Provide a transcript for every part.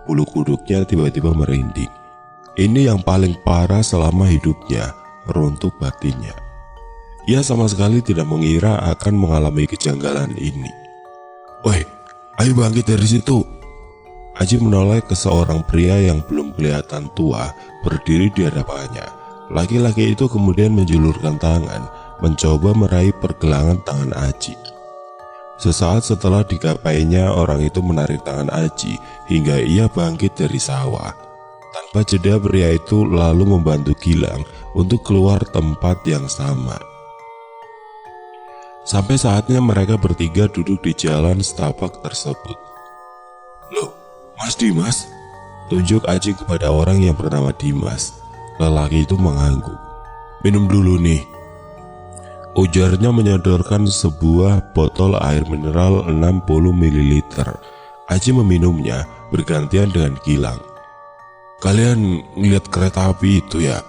bulu kuduknya tiba-tiba merinding. Ini yang paling parah selama hidupnya, meruntuk batinnya. Ia sama sekali tidak mengira akan mengalami kejanggalan ini. "Woi, ayo bangkit dari situ." Aji menoleh ke seorang pria yang belum kelihatan tua berdiri di hadapannya. Laki-laki itu kemudian menjulurkan tangan, mencoba meraih pergelangan tangan Aji. Sesaat setelah digapainya, orang itu menarik tangan Aji hingga ia bangkit dari sawah. Tanpa jeda, pria itu lalu membantu Gilang untuk keluar tempat yang sama. Sampai saatnya mereka bertiga duduk di jalan setapak tersebut. "Loh, Mas Dimas?" tunjuk Aji kepada orang yang bernama Dimas. Lelaki itu mengangguk. "Minum dulu nih," ujarnya menyodorkan sebuah botol air mineral 60 ml. Aji meminumnya bergantian dengan Gilang. "Kalian ngeliat kereta api itu ya?"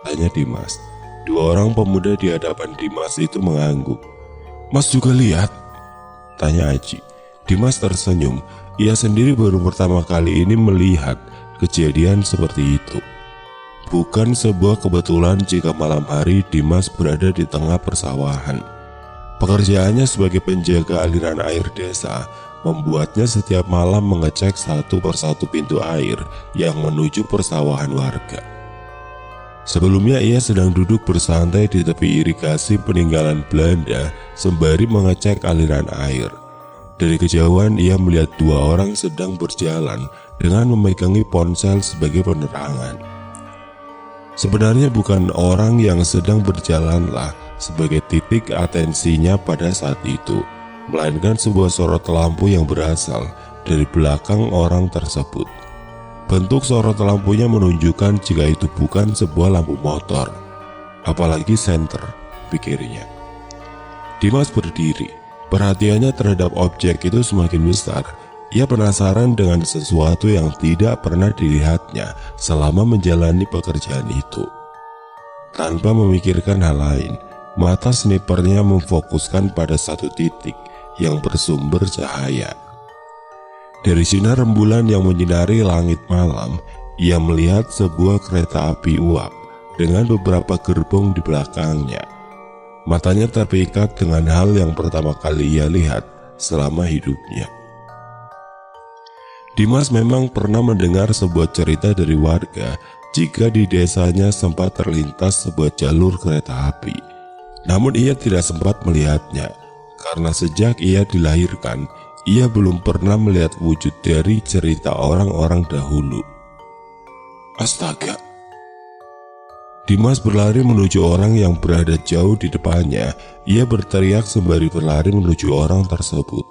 tanya Dimas. Dua orang pemuda di hadapan Dimas itu mengangguk. "Mas juga lihat?" tanya Aji. Dimas tersenyum. Ia sendiri baru pertama kali ini melihat kejadian seperti itu. Bukan sebuah kebetulan jika malam hari Dimas berada di tengah persawahan. Pekerjaannya sebagai penjaga aliran air desa membuatnya setiap malam mengecek satu persatu pintu air yang menuju persawahan warga. Sebelumnya ia sedang duduk bersantai di tepi irigasi peninggalan Belanda sembari mengecek aliran air. Dari kejauhan ia melihat dua orang sedang berjalan dengan memegangi ponsel sebagai penerangan. Sebenarnya bukan orang yang sedang berjalanlah sebagai titik atensinya pada saat itu, melainkan sebuah sorot lampu yang berasal dari belakang orang tersebut. Bentuk sorot lampunya menunjukkan jika itu bukan sebuah lampu motor, apalagi senter, pikirnya. Dimas berdiri, perhatiannya terhadap objek itu semakin besar. Ia penasaran dengan sesuatu yang tidak pernah dilihatnya selama menjalani pekerjaan itu. Tanpa memikirkan hal lain, mata snipernya memfokuskan pada satu titik yang bersumber cahaya. Dari sinar rembulan yang menyinari langit malam, ia melihat sebuah kereta api uap dengan beberapa gerbong di belakangnya. Matanya terpikat dengan hal yang pertama kali ia lihat selama hidupnya. Dimas memang pernah mendengar sebuah cerita dari warga jika di desanya sempat terlintas sebuah jalur kereta api. Namun ia tidak sempat melihatnya, karena sejak ia dilahirkan, ia belum pernah melihat wujud dari cerita orang-orang dahulu. Astaga! Dimas berlari menuju orang yang berada jauh di depannya. Ia berteriak sembari berlari menuju orang tersebut.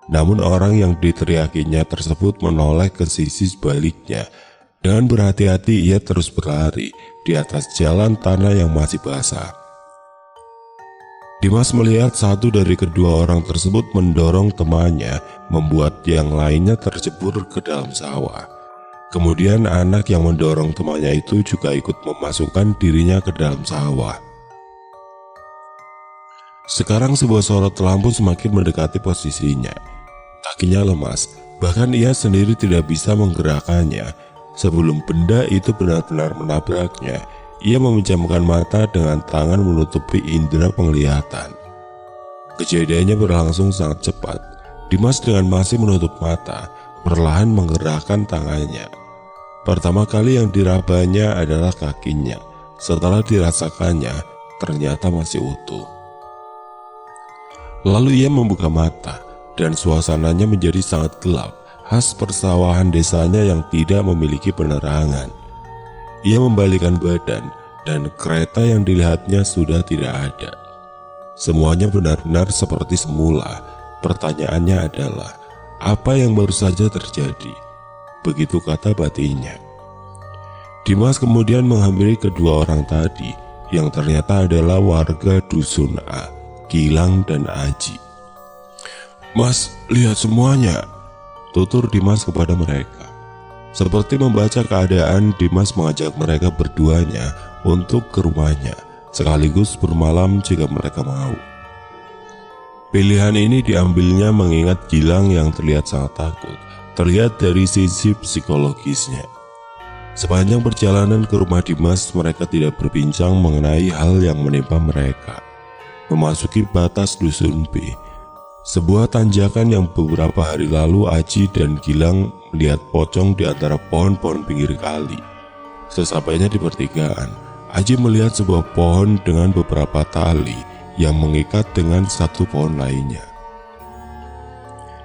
Namun orang yang diteriakinya tersebut menoleh ke sisi sebaliknya. Dengan berhati-hati ia terus berlari di atas jalan tanah yang masih basah. Dimas melihat satu dari kedua orang tersebut mendorong temannya, membuat yang lainnya tercebur ke dalam sawah. Kemudian anak yang mendorong temannya itu juga ikut memasukkan dirinya ke dalam sawah. Sekarang sebuah sorot lampu semakin mendekati posisinya. Kakinya lemas, bahkan ia sendiri tidak bisa menggerakkannya. Sebelum benda itu benar-benar menabraknya, ia memejamkan mata dengan tangan menutupi indera penglihatan. Kejadiannya berlangsung sangat cepat. Dimas dengan masih menutup mata, perlahan menggerakkan tangannya. Pertama kali yang dirabanya adalah kakinya. Setelah dirasakannya, ternyata masih utuh. Lalu ia membuka mata, dan suasananya menjadi sangat gelap, khas persawahan desanya yang tidak memiliki penerangan. Ia membalikkan badan, dan kereta yang dilihatnya sudah tidak ada. Semuanya benar-benar seperti semula. Pertanyaannya adalah, apa yang baru saja terjadi? Begitu kata batinnya. Dimas kemudian menghampiri kedua orang tadi, yang ternyata adalah warga dusun A, Gilang dan Aji. Mas, lihat semuanya, tutur Dimas kepada mereka. Seperti membaca keadaan, Dimas mengajak mereka berduanya untuk ke rumahnya, sekaligus bermalam jika mereka mau. Pilihan ini diambilnya mengingat Gilang yang terlihat sangat takut terlihat dari sisi psikologisnya. Sepanjang perjalanan ke rumah Dimas, mereka tidak berbincang mengenai hal yang menimpa mereka. Memasuki batas dusun B, sebuah tanjakan yang beberapa hari lalu Aji dan Gilang melihat pocong di antara pohon-pohon pinggir kali. Sesampainya di pertigaan, Aji melihat sebuah pohon dengan beberapa tali yang mengikat dengan satu pohon lainnya.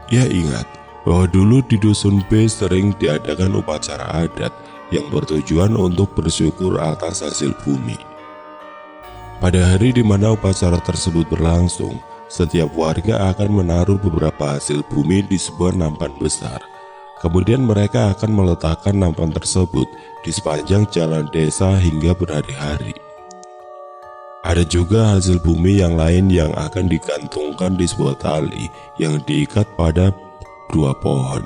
Ia ingat bahwa dulu di dusun B sering diadakan upacara adat yang bertujuan untuk bersyukur atas hasil bumi. Pada hari di mana upacara tersebut berlangsung, setiap warga akan menaruh beberapa hasil bumi di sebuah nampan besar. Kemudian mereka akan meletakkan nampan tersebut di sepanjang jalan desa hingga berhari-hari. Ada juga hasil bumi yang lain yang akan digantungkan di sebuah tali yang diikat pada dua pohon.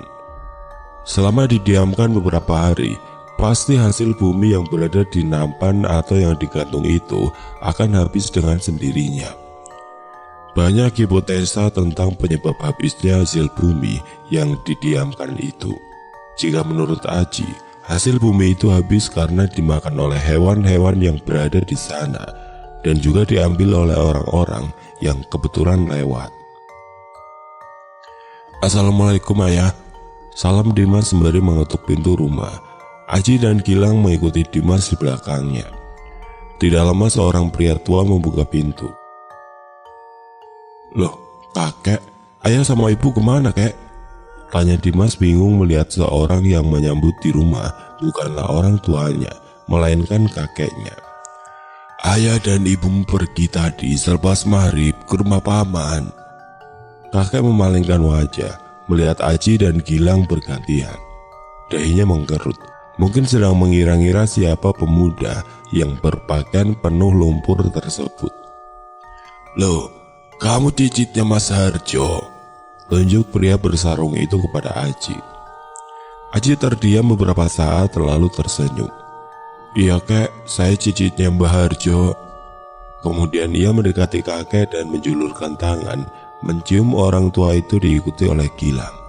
Selama didiamkan beberapa hari, pasti hasil bumi yang berada di nampan atau yang digantung itu akan habis dengan sendirinya. Banyak hipotesa tentang penyebab habisnya hasil bumi yang didiamkan itu. Jika menurut Aji, hasil bumi itu habis karena dimakan oleh hewan-hewan yang berada di sana dan juga diambil oleh orang-orang yang kebetulan lewat. "Assalamualaikum ayah." Salam Dimas sembari mengetuk pintu rumah. Aji dan Gilang mengikuti Dimas di belakangnya. Tidak lama seorang pria tua membuka pintu. "Loh, kakek, ayah sama ibu kemana, kek?" Tanya Dimas bingung melihat seorang yang menyambut di rumah bukanlah orang tuanya, melainkan kakeknya. "Ayah dan ibumu pergi tadi selepas maghrib ke rumah paman." Kakek memalingkan wajah, melihat Aji dan Gilang bergantian. Dahinya mengkerut. Mungkin sedang mengira-ngira siapa pemuda yang berpakaian penuh lumpur tersebut. "Loh, kamu cicitnya Mas Harjo?" Tunjuk pria bersarung itu kepada Aji. Aji terdiam beberapa saat lalu tersenyum. "Iya kek, saya cicitnya Mbah Harjo." Kemudian ia mendekati kakek dan menjulurkan tangan, mencium orang tua itu diikuti oleh Gilang.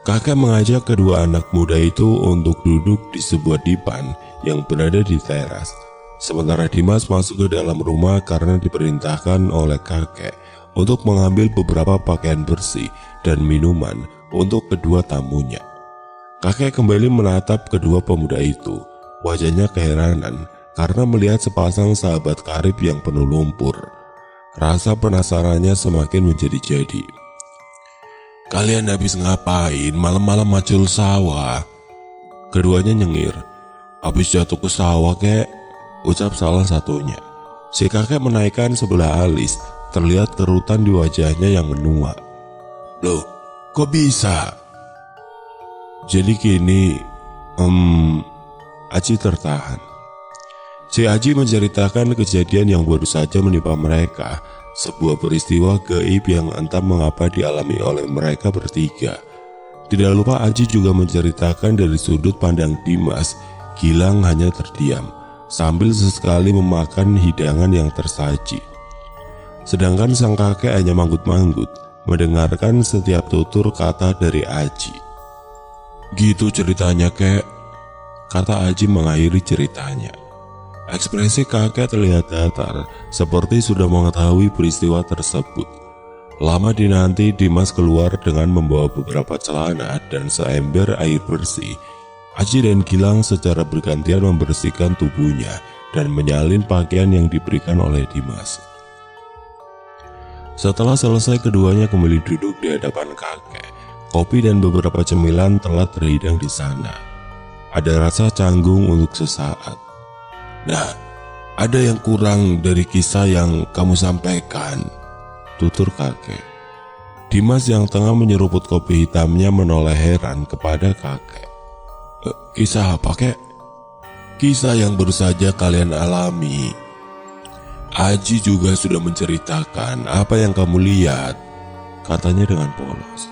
Kakek mengajak kedua anak muda itu untuk duduk di sebuah dipan yang berada di teras. Sementara Dimas masuk ke dalam rumah karena diperintahkan oleh kakek untuk mengambil beberapa pakaian bersih dan minuman untuk kedua tamunya. Kakek kembali menatap kedua pemuda itu. Wajahnya keheranan karena melihat sepasang sahabat karib yang penuh lumpur. Rasa penasarannya semakin menjadi-jadi. "Kalian habis ngapain malam-malam macul sawah?" Keduanya nyengir. "Habis jatuh ke sawah kek," ucap salah satunya. Si kakek menaikkan sebelah alis, terlihat kerutan di wajahnya yang menua. "Loh, kok bisa?" "Jadi gini, Aji tertahan. Si Aji menceritakan kejadian yang baru saja menimpa mereka. Sebuah peristiwa gaib yang entah mengapa dialami oleh mereka bertiga. Tidak lupa Aji juga menceritakan dari sudut pandang Dimas. Gilang hanya terdiam, sambil sesekali memakan hidangan yang tersaji. Sedangkan sang kakek hanya manggut-manggut, mendengarkan setiap tutur kata dari Aji. "Gitu ceritanya kek," kata Aji mengakhiri ceritanya. Ekspresi kakek terlihat datar, seperti sudah mengetahui peristiwa tersebut. Lama dinanti Dimas keluar dengan membawa beberapa celana dan seember air bersih. Aji dan Gilang secara bergantian membersihkan tubuhnya dan menyalin pakaian yang diberikan oleh Dimas. Setelah selesai, keduanya kembali duduk di hadapan kakek. Kopi dan beberapa cemilan telah terhidang di sana. Ada rasa canggung untuk sesaat. "Nah, ada yang kurang dari kisah yang kamu sampaikan," tutur kakek. Dimas yang tengah menyeruput kopi hitamnya menoleh heran kepada kakek. "Kisah apa kek?" "Kisah yang baru saja kalian alami. Aji juga sudah menceritakan apa yang kamu lihat," katanya dengan polos.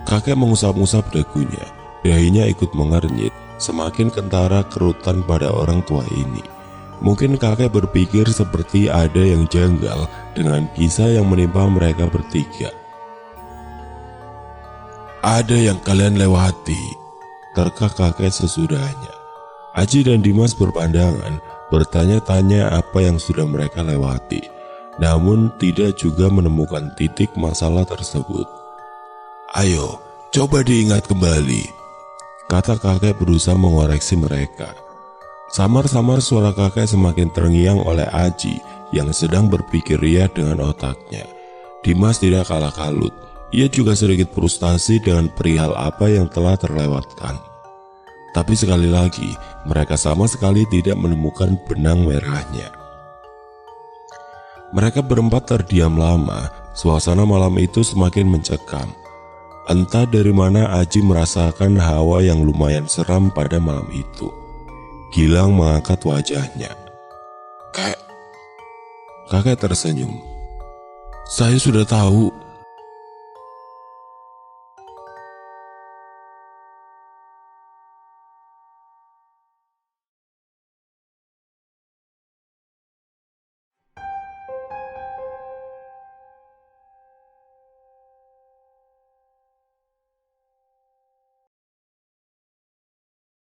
Kakek mengusap-usap dagunya, dahinya ikut mengernyit. Semakin kentara kerutan pada orang tua ini. Mungkin kakek berpikir seperti ada yang janggal dengan kisah yang menimpa mereka bertiga. Ada yang kalian lewati, terka kakek sesudahnya. Aji dan Dimas berpandangan, bertanya-tanya apa yang sudah mereka lewati, namun tidak juga menemukan titik masalah tersebut. Ayo, coba diingat kembali, kata kakek berusaha mengoreksi mereka. Samar-samar suara kakek semakin terngiang oleh Aji yang sedang berpikir ria dengan otaknya. Dimas tidak kalah kalut. Ia juga sedikit frustasi dengan perihal apa yang telah terlewatkan. Tapi sekali lagi, mereka sama sekali tidak menemukan benang merahnya. Mereka berempat terdiam lama. Suasana malam itu semakin mencekam. Entah dari mana Aji merasakan hawa yang lumayan seram pada malam itu. Gilang mengangkat wajahnya. Kakek tersenyum. Saya sudah tahu.